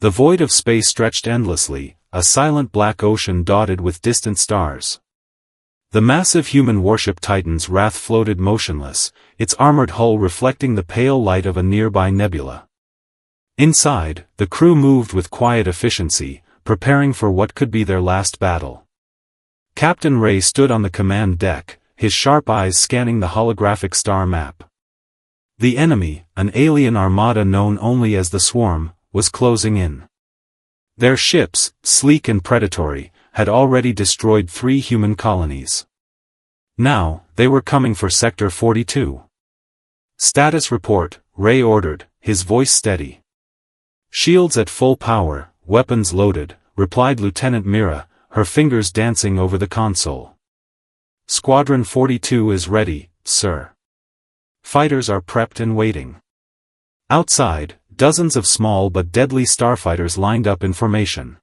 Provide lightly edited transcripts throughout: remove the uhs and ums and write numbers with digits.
The void of space stretched endlessly, a silent black ocean dotted with distant stars. The massive human warship Titan's Wrath floated motionless, its armored hull reflecting the pale light of a nearby nebula. Inside, the crew moved with quiet efficiency, preparing for what could be their last battle. Captain Ray stood on the command deck, his sharp eyes scanning the holographic star map. The enemy, an alien armada known only as the Swarm, was closing in. Their ships, sleek and predatory, had already destroyed 3 human colonies. Now, they were coming for Sector 42. "Status report," Ray ordered, his voice steady. "Shields at full power, weapons loaded," replied Lieutenant Mira, her fingers dancing over the console. "Squadron 42 is ready, sir. Fighters are prepped and waiting." Outside, dozens of small but deadly starfighters lined up in formation.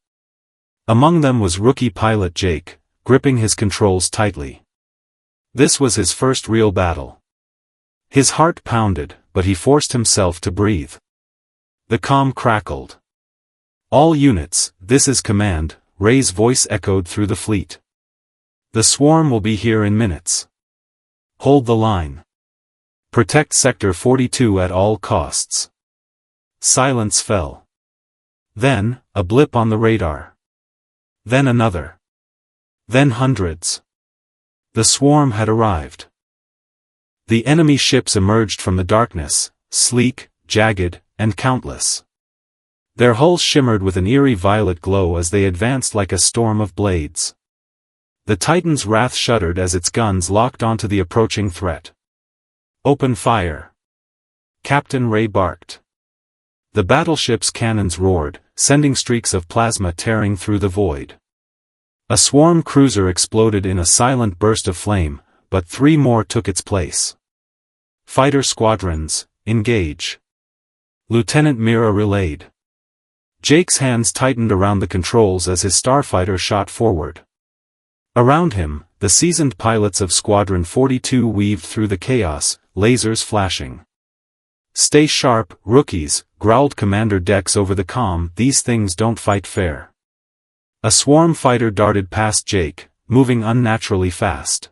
Among them was rookie pilot Jake, gripping his controls tightly. This was his first real battle. His heart pounded, but he forced himself to breathe. The comm crackled. "All units, this is command," Ray's voice echoed through the fleet. "The Swarm will be here in minutes. Hold the line. Protect Sector 42 at all costs." Silence fell. Then, a blip on the radar. Then another. Then hundreds. The Swarm had arrived. The enemy ships emerged from the darkness, sleek, jagged, and countless. Their hulls shimmered with an eerie violet glow as they advanced like a storm of blades. The Titan's Wrath shuddered as its guns locked onto the approaching threat. "Open fire!" Captain Ray barked. The battleship's cannons roared, sending streaks of plasma tearing through the void. A Swarm cruiser exploded in a silent burst of flame, but 3 more took its place. "Fighter squadrons, engage!" Lieutenant Mira relayed. Jake's hands tightened around the controls as his starfighter shot forward. Around him, the seasoned pilots of Squadron 42 weaved through the chaos, lasers flashing. "Stay sharp, rookies," growled Commander Dex over the comm, "these things don't fight fair." A Swarm fighter darted past Jake, moving unnaturally fast.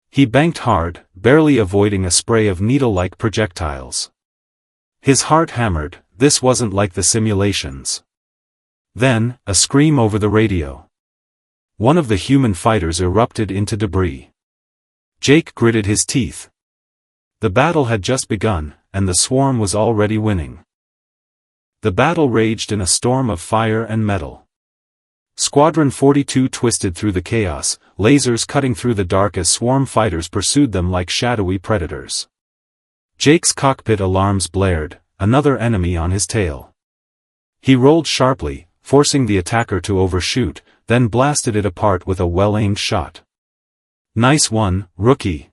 He banked hard, barely avoiding a spray of needle-like projectiles. His heart hammered, this wasn't like the simulations. Then, a scream over the radio. One of the human fighters erupted into debris. Jake gritted his teeth. The battle had just begun, and the Swarm was already winning. The battle raged in a storm of fire and metal. Squadron 42 twisted through the chaos, lasers cutting through the dark as Swarm fighters pursued them like shadowy predators. Jake's cockpit alarms blared, another enemy on his tail. He rolled sharply, forcing the attacker to overshoot, then blasted it apart with a well-aimed shot. "Nice one, rookie."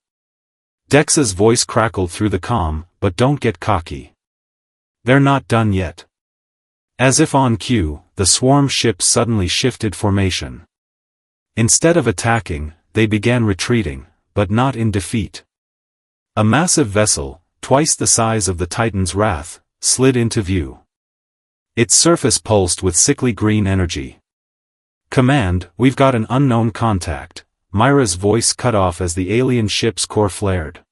Dex's voice crackled through the comm, "but don't get cocky. They're not done yet." As if on cue, the Swarm ships suddenly shifted formation. Instead of attacking, they began retreating, but not in defeat. A massive vessel, twice the size of the Titan's Wrath, slid into view. Its surface pulsed with sickly green energy. "Command, we've got an unknown contact," Myra's voice cut off as the alien ship's core flared.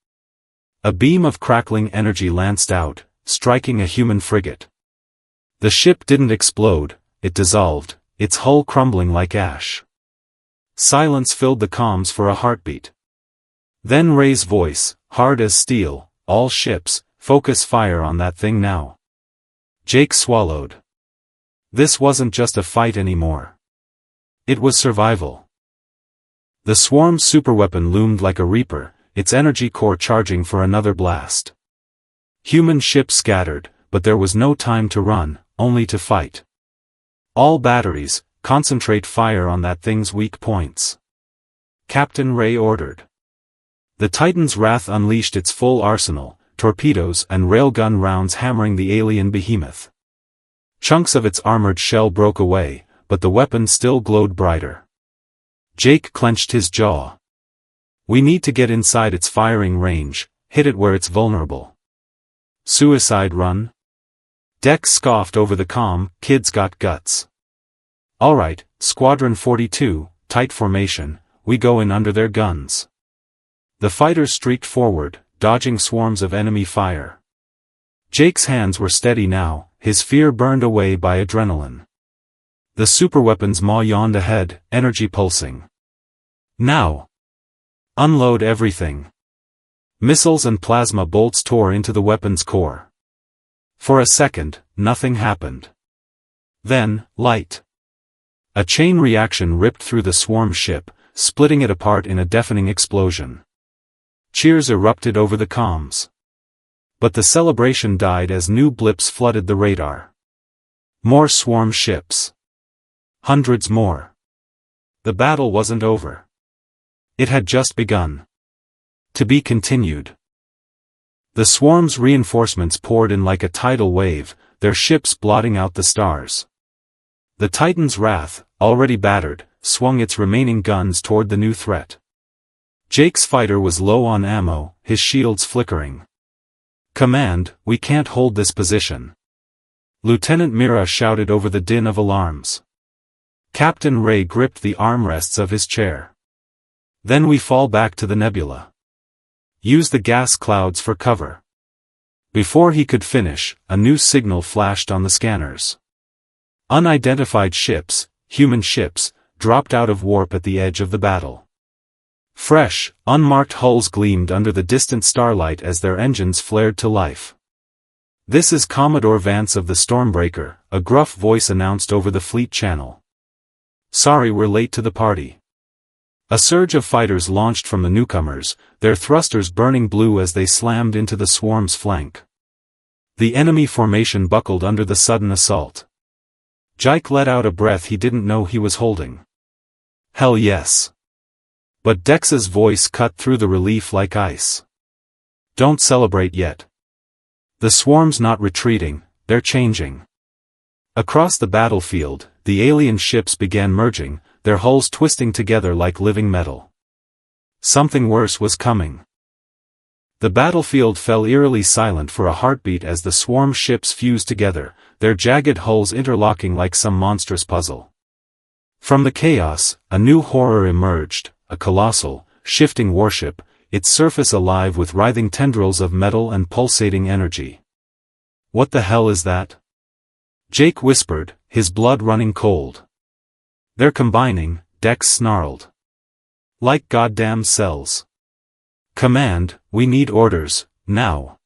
A beam of crackling energy lanced out, striking a human frigate. The ship didn't explode, it dissolved, its hull crumbling like ash. Silence filled the comms for a heartbeat. Then Ray's voice, hard as steel, "All ships, focus fire on that thing now." Jake swallowed. This wasn't just a fight anymore. It was survival. The Swarm's superweapon loomed like a reaper, its energy core charging for another blast. Human ships scattered, but there was no time to run, only to fight. "All batteries, concentrate fire on that thing's weak points," Captain Ray ordered. The Titan's Wrath unleashed its full arsenal, torpedoes and railgun rounds hammering the alien behemoth. Chunks of its armored shell broke away, but the weapon still glowed brighter. Jake clenched his jaw. "We need to get inside its firing range, hit it where it's vulnerable." "Suicide run?" Dex scoffed over the comm, "Kids got guts." "Alright, Squadron 42, tight formation, we go in under their guns." The fighters streaked forward, dodging swarms of enemy fire. Jake's hands were steady now, his fear burned away by adrenaline. The superweapons maw yawned ahead, energy pulsing. "Now! Unload everything." Missiles and plasma bolts tore into the weapon's core. For a second, nothing happened. Then, light. A chain reaction ripped through the swarm ship, splitting it apart in a deafening explosion. Cheers erupted over the comms. But the celebration died as new blips flooded the radar. More swarm ships. Hundreds more. The battle wasn't over. It had just begun. To be continued. The swarm's reinforcements poured in like a tidal wave, their ships blotting out the stars. The Titan's wrath, already battered, swung its remaining guns toward the new threat. Jake's fighter was low on ammo, his shields flickering. "Command, we can't hold this position." Lieutenant Mira shouted over the din of alarms. Captain Ray gripped the armrests of his chair. "Then we fall back to the nebula. Use the gas clouds for cover." Before he could finish, a new signal flashed on the scanners. Unidentified ships, human ships, dropped out of warp at the edge of the battle. Fresh, unmarked hulls gleamed under the distant starlight as their engines flared to life. "This is Commodore Vance of the Stormbreaker," a gruff voice announced over the fleet channel. "Sorry we're late to the party." A surge of fighters launched from the newcomers, their thrusters burning blue as they slammed into the swarm's flank. The enemy formation buckled under the sudden assault. Jake let out a breath he didn't know he was holding. "Hell yes." But Dex's voice cut through the relief like ice. "Don't celebrate yet. The swarm's not retreating, they're changing." Across the battlefield, the alien ships began merging, their hulls twisting together like living metal. Something worse was coming. The battlefield fell eerily silent for a heartbeat as the swarm ships fused together, their jagged hulls interlocking like some monstrous puzzle. From the chaos, a new horror emerged, a colossal, shifting warship, its surface alive with writhing tendrils of metal and pulsating energy. "What the hell is that?" Jake whispered, his blood running cold. "They're combining," Dex snarled. "Like goddamn cells." "Command, we need orders, now."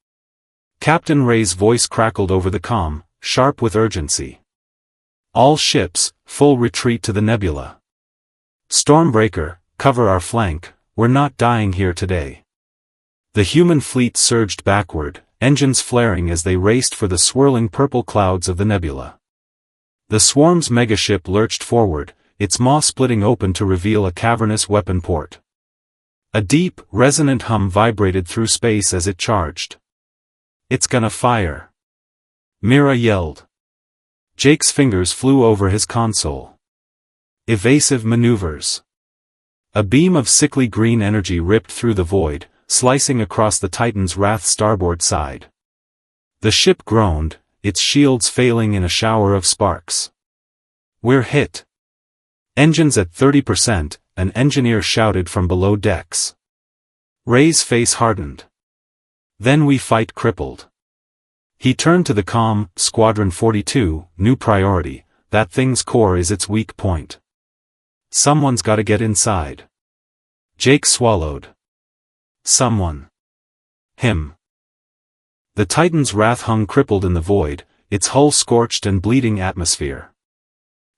Captain Ray's voice crackled over the comm, sharp with urgency. "All ships, full retreat to the nebula. Stormbreaker, cover our flank, we're not dying here today." The human fleet surged backward, engines flaring as they raced for the swirling purple clouds of the nebula. The swarm's megaship lurched forward, its maw splitting open to reveal a cavernous weapon port. A deep, resonant hum vibrated through space as it charged. "It's gonna fire!" Mira yelled. Jake's fingers flew over his console. Evasive maneuvers. A beam of sickly green energy ripped through the void, slicing across the Titan's Wrath's starboard side. The ship groaned, its shields failing in a shower of sparks. "We're hit." "Engines at 30%, an engineer shouted from below decks. Ray's face hardened. "Then we fight crippled." He turned to the comm, "Squadron 42, new priority, that thing's core is its weak point. Someone's gotta get inside." Jake swallowed. Someone. Him. The Titan's Wrath hung crippled in the void, its hull scorched and bleeding atmosphere.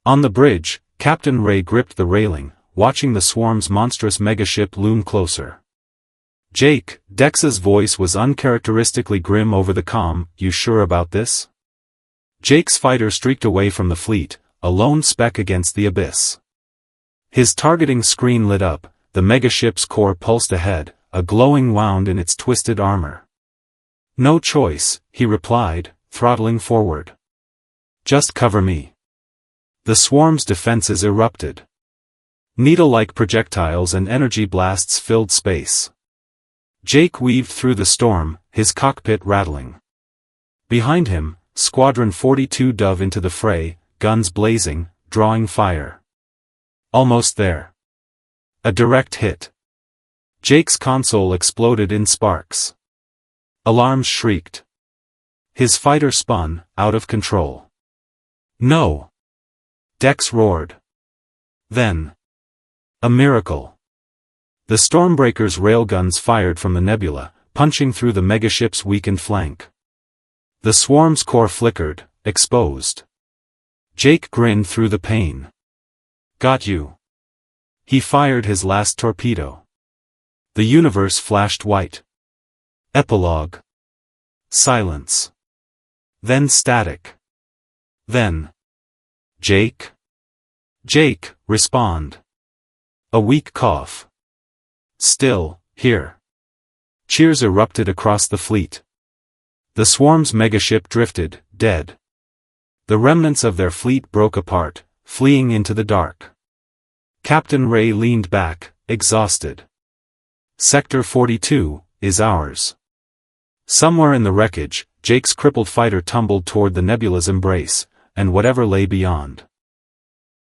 On the bridge, Captain Ray gripped the railing, watching the swarm's monstrous megaship loom closer. "Jake," Dex's voice was uncharacteristically grim over the comm, "you sure about this?" Jake's fighter streaked away from the fleet, a lone speck against the abyss. His targeting screen lit up, the megaship's core pulsed ahead, a glowing wound in its twisted armor. "No choice," he replied, throttling forward. "Just cover me." The swarm's defenses erupted. Needle-like projectiles and energy blasts filled space. Jake weaved through the storm, his cockpit rattling. Behind him, Squadron 42 dove into the fray, guns blazing, drawing fire. Almost there. A direct hit. Jake's console exploded in sparks. Alarms shrieked. His fighter spun, out of control. No! Dex roared. Then. A miracle. The Stormbreaker's railguns fired from the nebula, punching through the megaship's weakened flank. The swarm's core flickered, exposed. Jake grinned through the pain. Got you. He fired his last torpedo. The universe flashed white. Epilogue. Silence. Then static. Then. Jake? Jake, respond. A weak cough. Still, here. Cheers erupted across the fleet. The swarm's megaship drifted, dead. The remnants of their fleet broke apart, fleeing into the dark. Captain Ray leaned back, exhausted. Sector 42 is ours. Somewhere in the wreckage, Jake's crippled fighter tumbled toward the nebula's embrace, and whatever lay beyond.